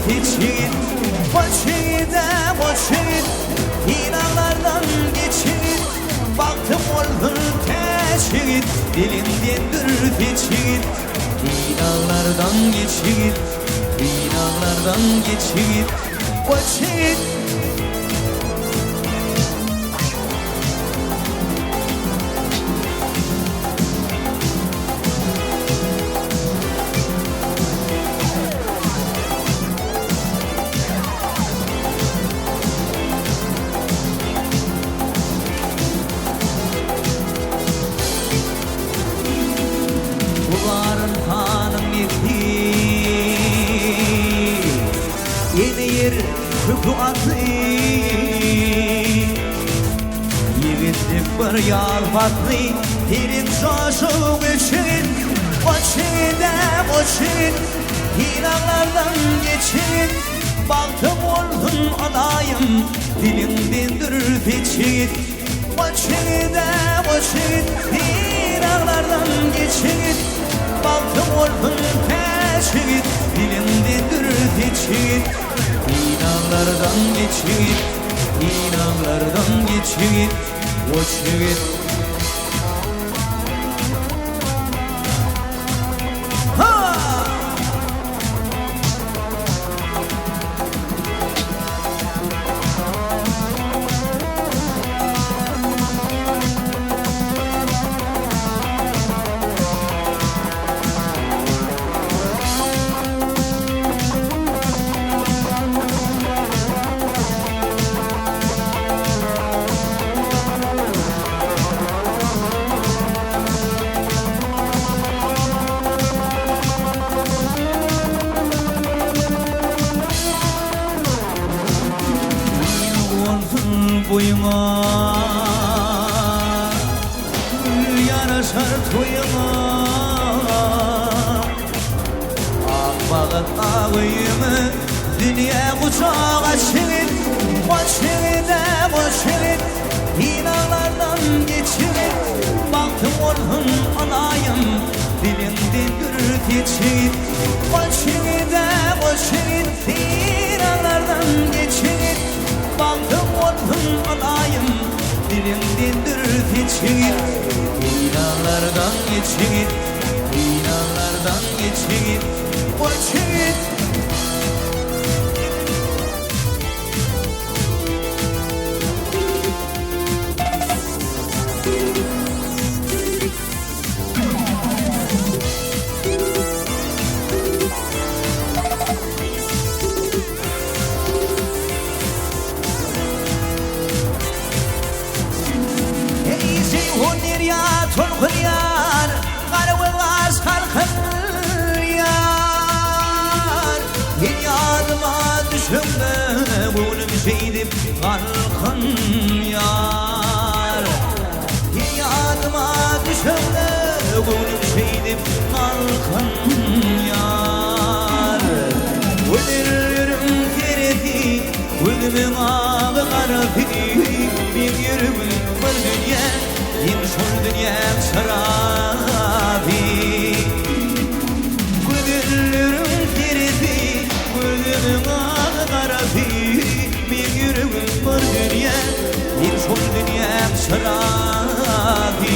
için. O çiğit İnanlardan geçit. Baktım oldun teşhit. Dilinden dürüt içit. İnanlardan geçit. İnanlardan geçit. O çiğit köprü atlı yigitlik bir yalvatlı derin coşuk için. O çiğit İnanlardan geçit. Baktım oldun alayım dilimden dürüt içit. O çiğit İnanlardan geçit. Baktım oldun teşhit. Dilimden dürüt içit. İnanlardan geçit. İnanlardan geçit. O çiğit boyuma yaraşar toyuma. Ak bağıt ağıyımı dünya kucağa açılır. O çiğit İnanlardan geçirir. Baktım oldun alayım dilimden dürüt içit. O çiğit İnanlardan geçirir. Baktım oldun alayım dilimden dürüt içit. İnanlardan geçit. İnanlardan geçit. O çiğit Tolkuyar, karvılar sarkın yar. Yadıma düşümde bunun şeydim halkın yar. Yadıma düşümde bunun şeydim halkın yar. Ölürüm kereti, ölümün ağı karafi. Bir yürümün bir dünya, İnşol dünya şarabi. Gülürüm kirdi, gülümün ağı karabi. Bir yürümün bir dünya, İnşol dünya şarabi.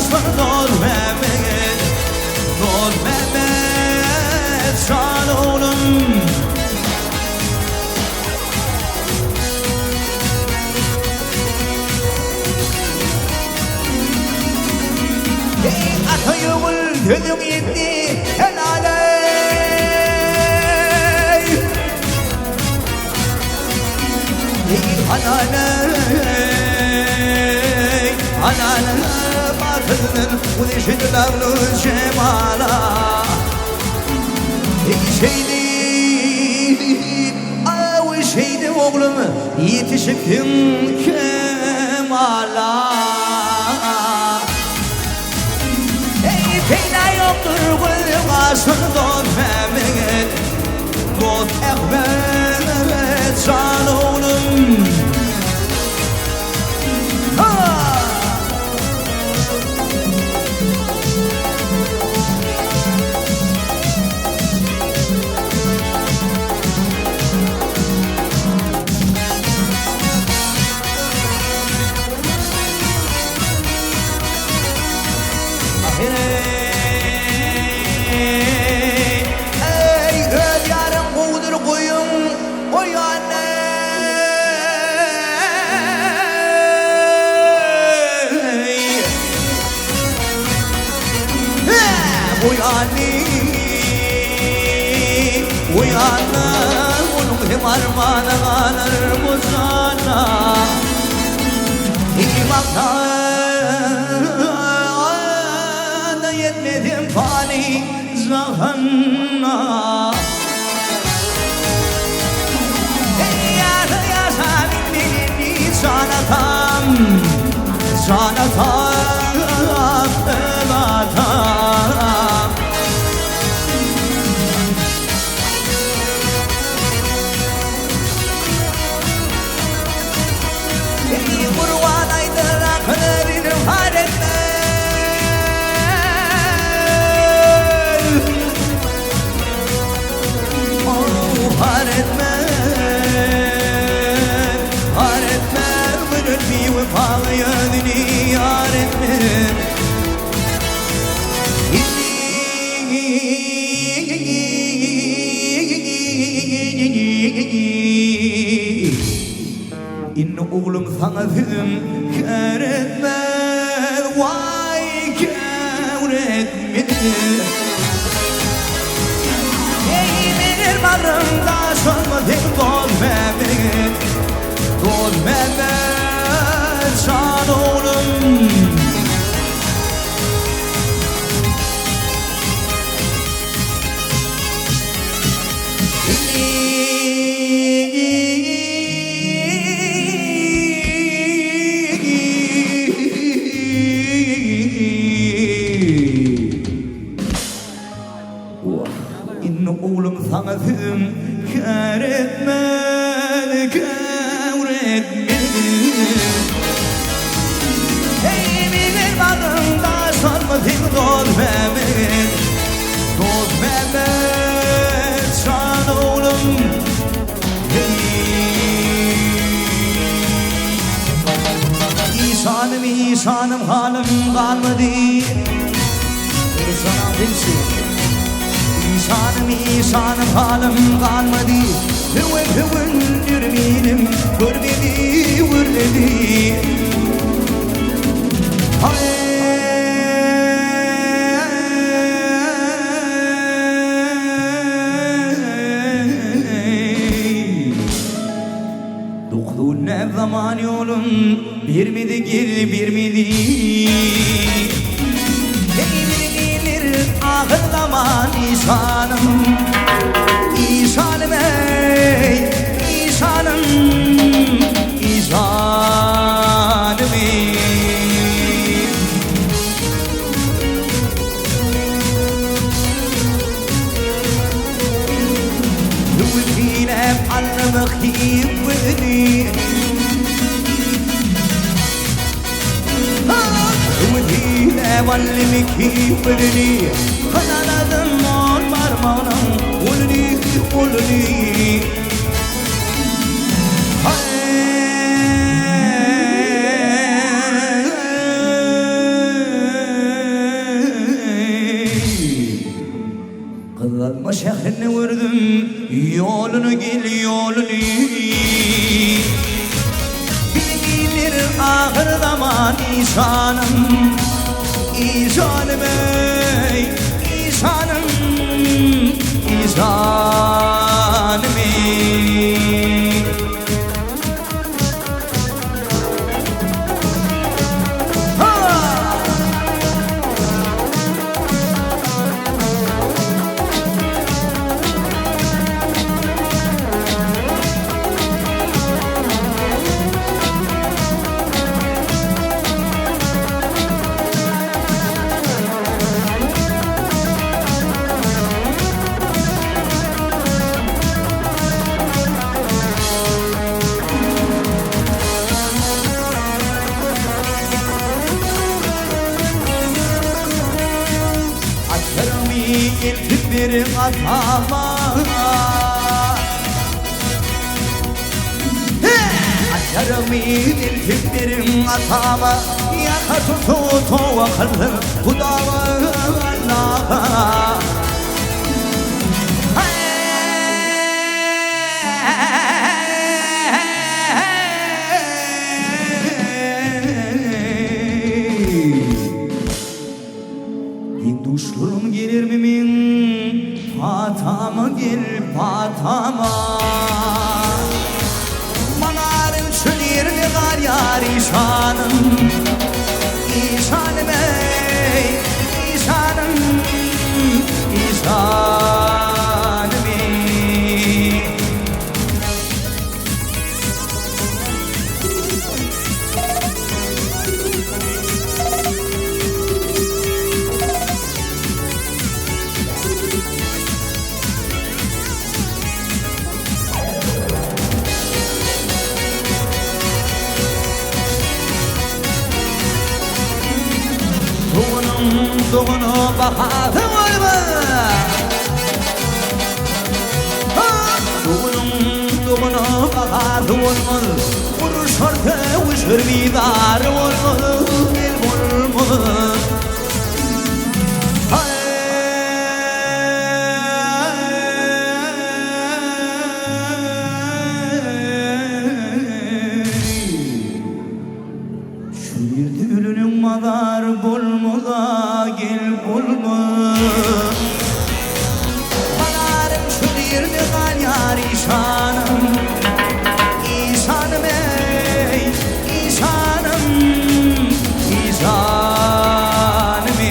başlar Nur Mehmet, Nur Mehmet can oğlum. Ey atayımın gözüm yetti helale. Halale batılır bu neşetlerle cemala. Şeydi oğlum yetişikim kemala. Ey peyda yoktur gülüm asıl Mehmet, Dod Ahmet can oğlum. Ey öz yarım kudur koyun oy anne. Uyanma onun hem armağanı alır bu sana. İmakta yetmedim fani zahanna. Yarı yaşamın dilini sanatam, sanatam, sanatam. Kurban aydır aklarını har etme. Oh har etme, har etme. Bülül bir vefalı yönünü yar etme. oğlum sana dedim kör etme, vay kör etme. Eğilir bağrımda sormadım dost Mehmet, dost Mehmet can oğlum. Oğlum sana dedim kör etme, kör etme. Eğilir bağrımda sormadım dost Mehmet, dost Mehmet can oğlum. İşanım işanım halim kalmadı, sana bilsin. İşanım halim kalmadı. Hıvın hıvın yürümenim vurmedi vurmedi. Doktor ne zaman yolun bir miydi gel bir miydi? Ahır zaman İşanım, İşanım ey, İşanım, İşanım ey. Yuvvine anlamak yuvvini, yuvvine vallimik yuvvini. Kananadım on parmağım, ulni ulni. Kızılma şehrini vurdum, yolunu gel yolunu. Bilir ahır zaman İşanım, İşanım ey. İşanım, İşanım ey. İlk bir atama Açarım ilk bir atama Yaka tutu vakılır bu dava Allah'a. Duşlurum gelir mimin Fatama gel Fatama. Manarım çölir mi var yar İşanım, İşanım ey, İşanım, İşanım ey. Doğunu bahadı var mı? Doğunu bahadı var mı? Vurur şarkı uçur vidar var mı? El var mı? Bir düğünün madar bulmuda gel bulma. Madarım çölirdi gal yar işanım. İşanım ey, işanım, işanım ey.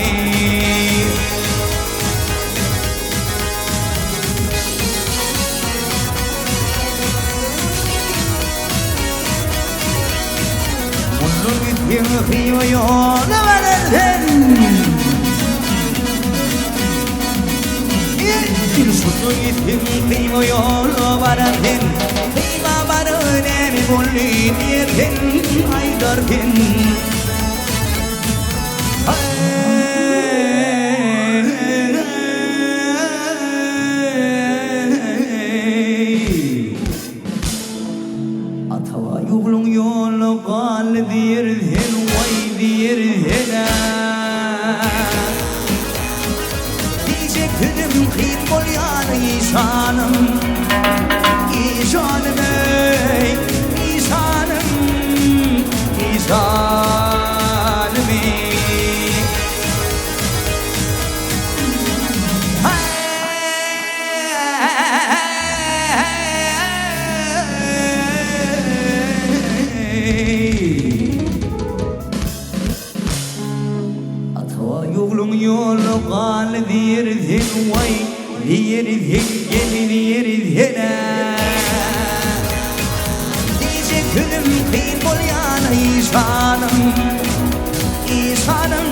Mutlu gittin kıyma yola varırdın. Mutlu gittin kıyma yola varırdın. Kıyma var önemi bulli niyetin aydardın. Atava yolun yolu gal diyerdin vay diyerdin. Diyecektim kıyım bol yani işanım. İşanım ey, işanım, işanım ey. Atava yolun yolu gal diyerdin vay diyerdin gelin diyerdin. Diyecektim kıyım bol yani işanım, işanım.